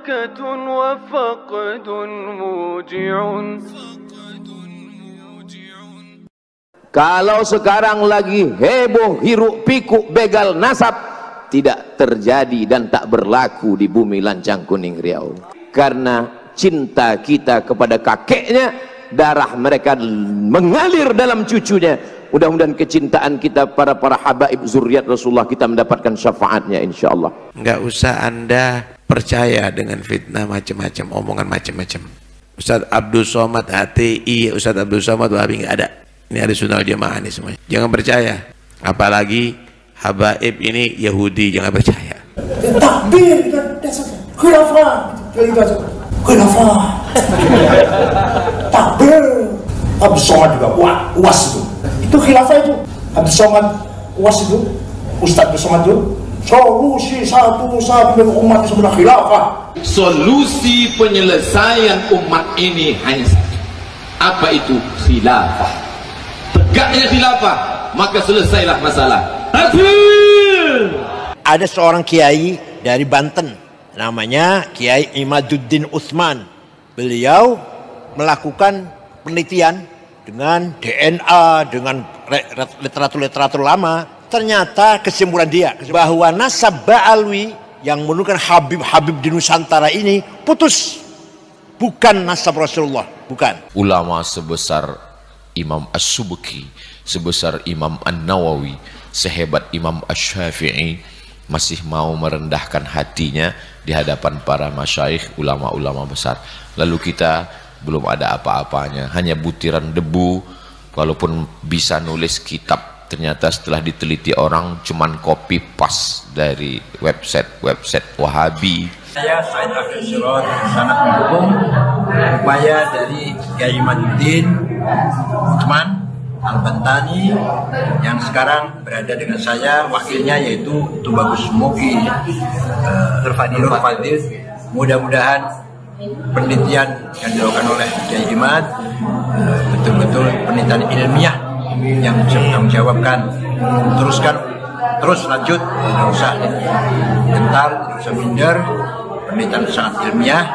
بركة وفقد موجع. Kalau sekarang lagi heboh hiruk pikuk begal nasab, tidak terjadi dan tak berlaku di bumi Lancang Kuning Riau. Karena cinta kita kepada kakeknya, darah mereka mengalir dalam cucunya. Mudah-mudahan kecintaan kita para habaib zuriat Rasulullah kita mendapatkan syafaatnya insyaallah. Enggak usah Anda percaya dengan fitnah macam-macam, omongan macam-macam. Ustaz Abdul Somad HTI, Ustaz Abdul Somad Wahabi enggak ada. Ini ada Sunnah Jamaah ini semuanya. Jangan percaya. Apalagi habaib ini Yahudi, jangan percaya. Takbir khilafah, khilafah. Takbir. Abdul Somad juga UAS itu. Itu khilafah itu. Abdul Somad UAS itu. Ustaz Abdul Somad itu. Solusi satu-satunya umat itu sebenarnya khilafah. Solusi penyelesaian umat ini hanya satu. Apa itu? Khilafah. Tegaknya khilafah, maka selesailah masalah. Ada seorang kiai dari Banten, namanya Kiai Imaduddin Utsman. Beliau melakukan penelitian dengan DNA, dengan literatur lama. Ternyata kesimpulan dia bahwa nasab Ba'alwi yang menunjukkan Habib di Nusantara ini putus, bukan nasab Rasulullah, bukan. Ulama sebesar Imam As-Subki, sebesar Imam An-Nawawi, sehebat Imam Asy-Syafi'i masih mau merendahkan hatinya di hadapan para masyayikh, ulama-ulama besar. Lalu kita belum ada apa-apanya, hanya butiran debu. Walaupun bisa nulis kitab, ternyata setelah diteliti orang cuman copy paste dari website Wahabi. Saya Said Abdul Sirot sangat mendukung upaya dari Kiai Imaduddin Utsman Al-Bantani yang sekarang berada dengan saya, wakilnya yaitu Tubagus Muki Nur Fadil. Mudah-mudahan penelitian yang dilakukan oleh Kiai Imad betul-betul penelitian ilmiah yang bisa menjawabkan. Terus lanjut, tidak usah gentar, tidak usah minder. Penelitian sangat ilmiah,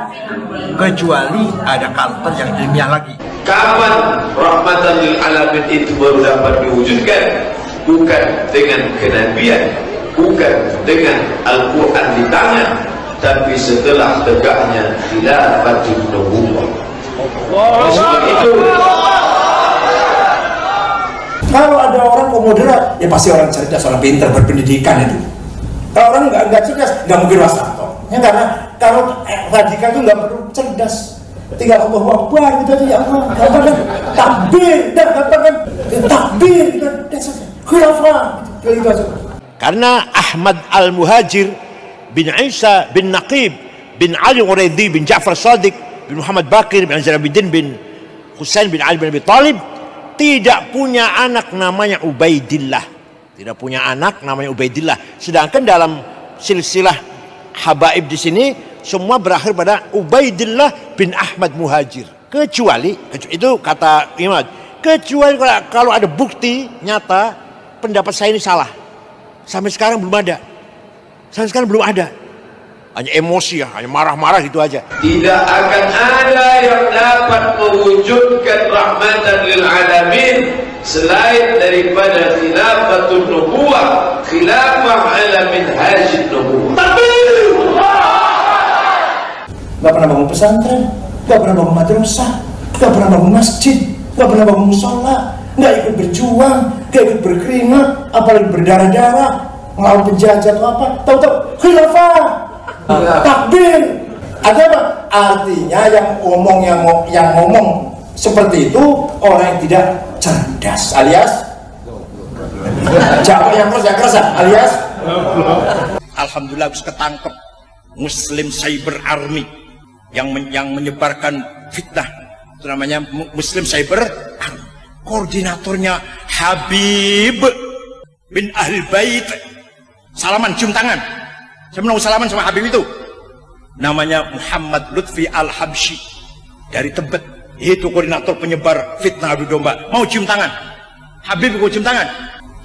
kecuali ada kalter yang ilmiah lagi. Kapan rahmatan lil alamin itu baru dapat diwujudkan? Bukan dengan kenabian, bukan dengan Al-Quran di tangan, tapi setelah tegaknya khilafatul nubuwwah. Sebab itu kalau ada orang moderat, ya pasti orang cerdas, orang pintar, berpendidikan itu. Kalau orang nggak cerdas, nggak mungkin wasato. Ya karena kalau radikal itu nggak perlu cerdas. Tinggal Allahu Akbar gitu aja, ya Allah, katakan takbir, dan katakan takbir, dan khilafah, gitu aja. Karena Ahmad Al-Muhajir bin Isa bin Naqib bin Ali Uraidi bin Ja'far Shadiq bin Muhammad Bakir bin Zainuddin bin Husain bin Ali bin Abi Thalib tidak punya anak namanya Ubaidillah. Tidak punya anak namanya Ubaidillah. Sedangkan dalam silsilah habaib di sini semua berakhir pada Ubaidillah bin Ahmad Muhajir. Kecuali itu kata Imam, kecuali kalau ada bukti nyata pendapat saya ini salah. Sampai sekarang belum ada. Hanya emosi ya, hanya marah-marah gitu aja. tidak akan ada yang dapat mewujudkan rahmatan lil alamin selain daripada khilafatul nubuwah, khilafah ala minhajin nubuwah. Gak pernah bangun pesantren, gak pernah bangun madrasah, gak pernah bangun masjid, gak pernah bangun musola, gak ikut berjuang, gak ikut berkeringat, apalagi berdarah-darah melawan penjajah atau apa. Tahu-tahu khilafah, takbir. Ada apa? Artinya yang ngomong seperti itu orang yang tidak cerdas, alias jawab yang keras alias. Alhamdulillah bisa ketangkep Muslim Cyber Army yang menyebarkan fitnah, itu namanya Muslim Cyber Army. Koordinatornya Habib bin Ahlul Bait. Salaman, cium tangan. Saya mau salaman sama Habib itu. Namanya Muhammad Lutfi Al-Habsyi dari Tebet. Itu koordinator penyebar fitnah adu domba. Mau cium tangan? Habib mau cium tangan?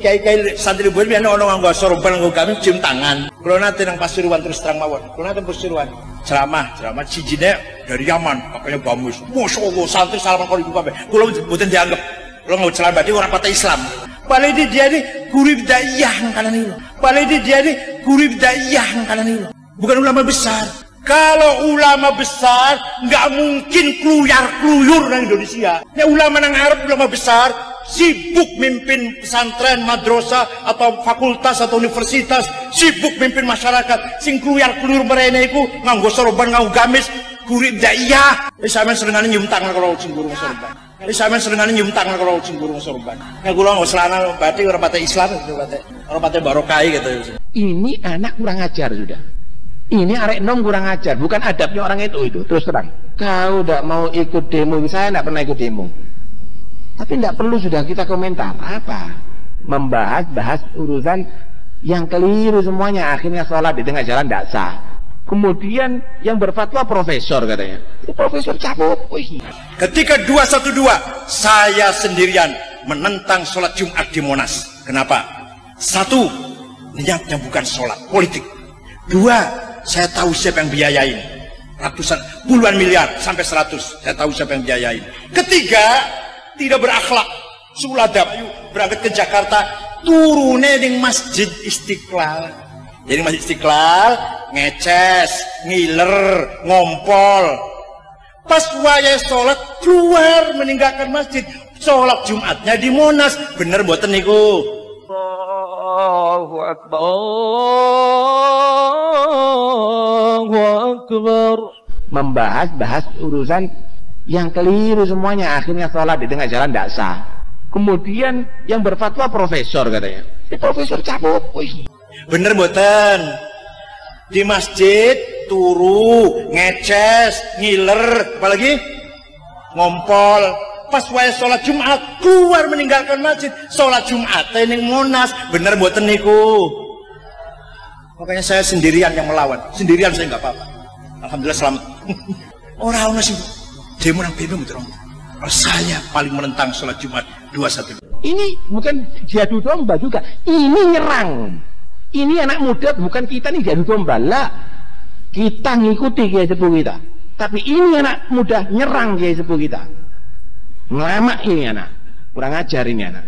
kiai-kiai santri buat biar orang nganggo sorban nganggo gamis cium tangan. Kalau nanti nang Pasuruan terus terang mawon. Kalau nanti Pasuruan ceramah cijine dari Yaman, makanya gamis. Masya Allah santri salaman kalau ibu kabeh. Kalau bukan dianggap kalau nggak ceramah berarti orang partai Islam. Paling dia ini guru daiyah kanan itu. Paling dia ini guru daiyah kanan itu. Bukan ulama besar. Kalau ulama besar nggak mungkin kluyur nang Indonesia. Ya ulama nang Arab ulama besar sibuk mimpin pesantren, madrasah atau fakultas atau universitas, sibuk mimpin masyarakat. Sing kluyur mereka iku nganggo sorban, nganggo gamis, guru daiyah. Sampeyan senengane nyium tangan kalau sing guru sorban. Sampeyan senengane nyium tangan kalau sing guru sorban. Nek kula nggo celana batik ora pate Islam itu pate. Ora pate barokah gitu. Ini anak kurang ajar sudah. Ini arek nom kurang ajar, bukan adabnya orang itu terus terang. Kau tidak mau ikut demo, saya tidak pernah ikut demo. Tapi tidak perlu sudah kita komentar apa, bahas urusan yang keliru semuanya. Akhirnya sholat di tengah jalan tidak sah. Kemudian yang berfatwa profesor katanya, profesor cabut. Ketika 212 saya sendirian menentang sholat Jumat di Monas. Kenapa? Satu, niatnya bukan sholat politik. Dua, saya tahu siapa yang biayain, ratusan puluhan miliar sampai 100, saya tahu siapa yang biayain. Ketiga, tidak berakhlak, suladab, berangkat ke Jakarta, turunnya di Masjid Istiqlal. Jadi Masjid Istiqlal ngeces, ngiler, ngompol. Pas waya sholat keluar meninggalkan masjid, sholat Jumatnya di Monas. Bener mboten niku? Allahu Akbar, Allahu Akbar. Membahas urusan yang keliru semuanya. Akhirnya sholat di tengah jalan tidak sah. Kemudian yang berfatwa profesor katanya, profesor cabut. Bener mboten? Di masjid turu, ngeces, ngiler, apalagi ngompol. Pas waya sholat Jumat keluar meninggalkan masjid, sholat Jumat ning Monas. Bener mboten niku? Makanya saya sendirian yang melawan, sendirian saya nggak apa-apa, alhamdulillah selamat. Orang sih demo nang PB betul. Saya paling menentang sholat Jumat 212. Ini bukan diadu domba juga, ini nyerang. Ini anak muda, bukan kita nih diadu domba lah. Kita ngikuti kiai sepuh kita, tapi ini anak muda nyerang kiai sepuh kita. Ngelama ini anak, kurang ajar ini anak.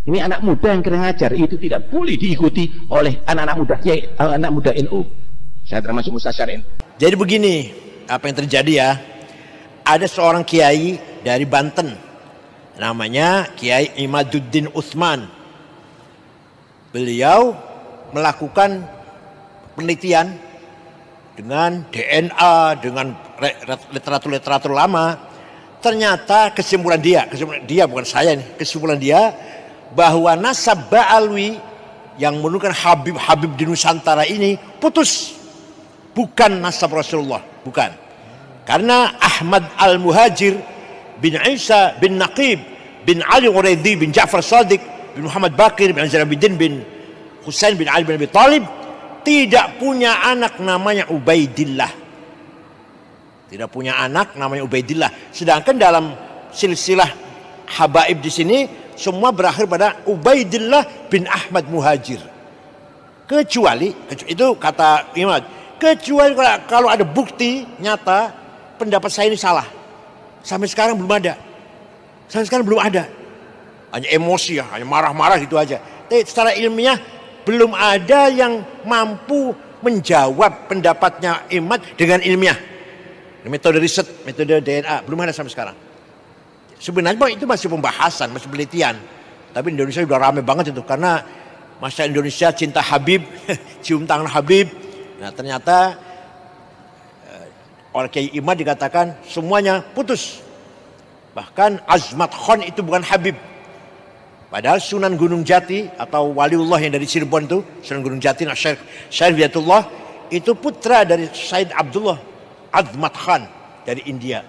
Ini anak muda yang kurang ajar, itu tidak boleh diikuti oleh anak-anak muda kiai, anak muda NU. Saya termasuk mustasyar NU. Jadi begini, apa yang terjadi ya? Ada seorang kiai dari Banten, namanya Kiai Imaduddin Utsman. Beliau melakukan penelitian dengan DNA, dengan literatur lama. Ternyata kesimpulan dia bukan saya nih, kesimpulan dia bahwa nasab Ba'alwi yang menurunkan Habib di Nusantara ini putus, bukan nasab Rasulullah, bukan. Karena Ahmad Al-Muhajir bin Isa bin Naqib bin Ali Uraidi bin Ja'far Shadiq bin Muhammad Baqir bin Zarabiddin bin Husain bin Ali bin Abi Talib tidak punya anak namanya Ubaidillah. Tidak punya anak namanya Ubaidillah. Sedangkan dalam silsilah habaib di sini semua berakhir pada Ubaidillah bin Ahmad Muhajir. Kecuali itu kata Imam, kecuali kalau ada bukti nyata pendapat saya ini salah. Sampai sekarang belum ada. Hanya emosi ya, hanya marah-marah gitu aja. Tapi secara ilmiah belum ada yang mampu menjawab pendapatnya Imam dengan ilmiah. Metode riset, metode DNA belum ada sampai sekarang. Sebenarnya itu masih pembahasan, masih penelitian. Tapi di Indonesia sudah ramai banget itu karena masyarakat Indonesia cinta Habib, cium tangan Habib. Nah ternyata oleh Kiai Imad dikatakan semuanya putus. Bahkan Azmat Khan itu bukan Habib. Padahal Sunan Gunung Jati atau Waliullah yang dari Cirebon itu, Sunan Gunung Jati, Syekh Wiatullah itu putra dari Said Abdullah Azmat Khan dari India.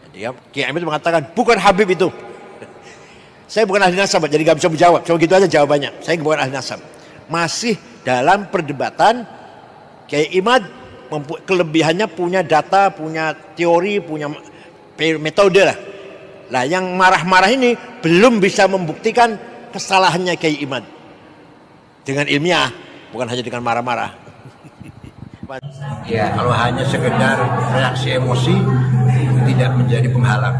Jadi Kiai Amin mengatakan bukan Habib itu. Saya bukan ahli nasab, jadi gak bisa menjawab. Cuma gitu aja jawabannya. Saya bukan ahli nasab. Masih dalam perdebatan. Kiai Imad kelebihannya punya data, punya teori, punya metode lah. Lah yang marah-marah ini belum bisa membuktikan kesalahannya Kiai Imad dengan ilmiah, bukan hanya dengan marah-marah. Ya, kalau hanya sekedar reaksi emosi tidak menjadi penghalang.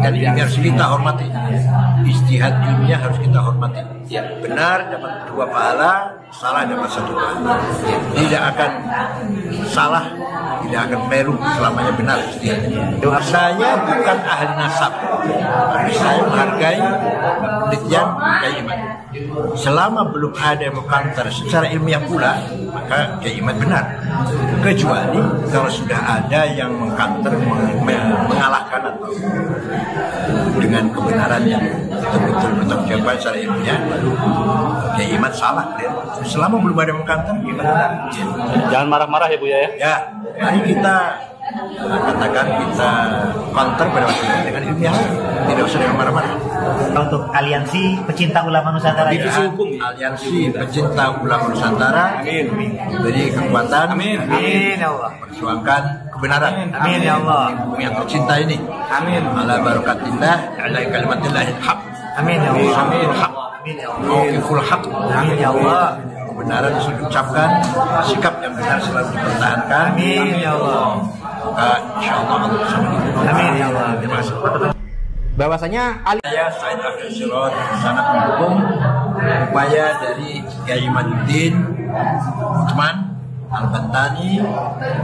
Dan ini harus kita hormati. Ijtihad ilmiah harus kita hormati. Benar dapat 2 pahala, salah dapat 1 pahala. Tidak akan salah, tidak akan keliru selamanya benar ijtihadnya. Saya bukan ahli nasab, tapi saya menghargai penelitian Kiai Imad. Selama belum ada yang mengkantar secara ilmiah pula, maka Kiai Imad benar. Kecuali kalau sudah ada yang mengkantar, mengalahkan atau dengan kebenaran yang betul-betul bertanggung secara ilmiah, lalu Kiai Imad salah. Selama belum ada yang mengkantar, Kiai Imad benar. Jangan marah-marah ya Buya ya. Ya, mari kita katakan kita counter pada waktu itu dengan ilmiah, tidak usah dengan marah-marah. Untuk aliansi pecinta ulama Nusantara, aliansi pecinta ulama Nusantara, beri kekuatan, amin ya Allah, perjuangkan kebenaran, amin ya Allah, bumi yang tercinta ini, amin, ala barakatillah, ala kalimatillahil haq, amin ya Allah, amin, haq, amin ya Allah, mauqiful haq, amin ya Allah, kebenaran sudah diucapkan, sikap yang benar selalu dipertahankan, amin ya Allah, insyaallah Allah bersama kita, amin ya Allah. Terima kasih. Bahwasanya Saya Said Abdul Sirot sangat mendukung upaya dari Kiai Imaduddin Utsman Al-Bantani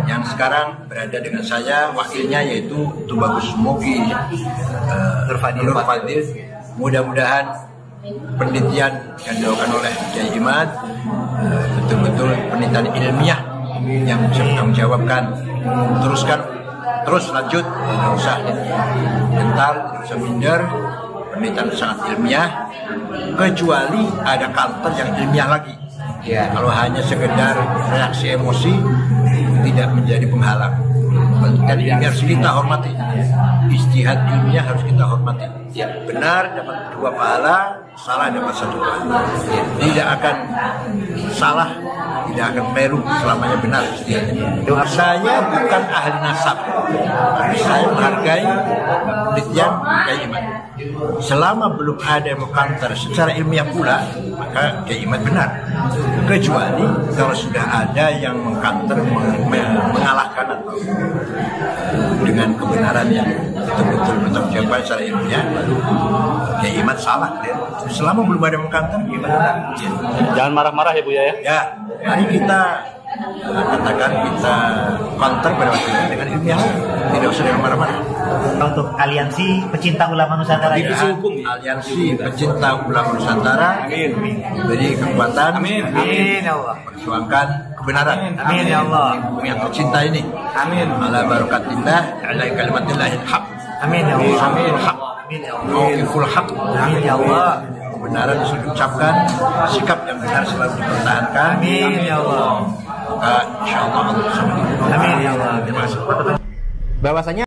yang sekarang berada dengan saya, wakilnya yaitu Tubagus Moki Nur Fadil. Mudah-mudahan penelitian yang dilakukan oleh Kiai Imad betul-betul penelitian ilmiah yang bisa bertanggung jawabkan. Terus lanjut, tidak usah gentar, tidak usah minder. Penelitian sangat ilmiah, kecuali ada counter yang ilmiah lagi. Kalau hanya sekedar reaksi emosi tidak menjadi penghalang. Dan ini harus kita hormati. Ijtihad ilmiah harus kita hormati. Benar dapat 2 pahala, salah dapat 1 pahala. Tidak akan salah, tidak akan keliru selamanya benar ijtihadnya. Saya bukan ahli nasab, tapi saya menghargai penelitian Kiai Imad. Selama belum ada yang mengkantar secara ilmiah pula, maka Kiai Imad benar. Kecuali kalau sudah ada yang mengkantar, mengalahkan atau dengan kebenaran yang betul-betul bertanggung secara ilmiah, lalu Kiai Imad salah. Selama belum ada yang mengkantar, Kiai Imad benar. Jangan marah-marah ya Buya ya. Ya, mari kita katakan kita counter pada waktu itu dengan ilmiah, tidak usah dengan marah-marah. Untuk aliansi pecinta ulama Nusantara, aliansi pecinta ulama Nusantara, beri kekuatan, amin ya Allah, perjuangkan kebenaran, amin ya Allah, bumi yang tercinta ini, amin, ala barakatillah, ala kalimatillahil haq, amin ya Allah, amin, haq, amin ya Allah, mauqiful haq, amin ya Allah, kebenaran sudah diucapkan, sikap yang benar selalu dipertahankan, amin ya Allah, insyaallah Allah bersama kita, amin ya Allah. Terima kasih. bahwasanya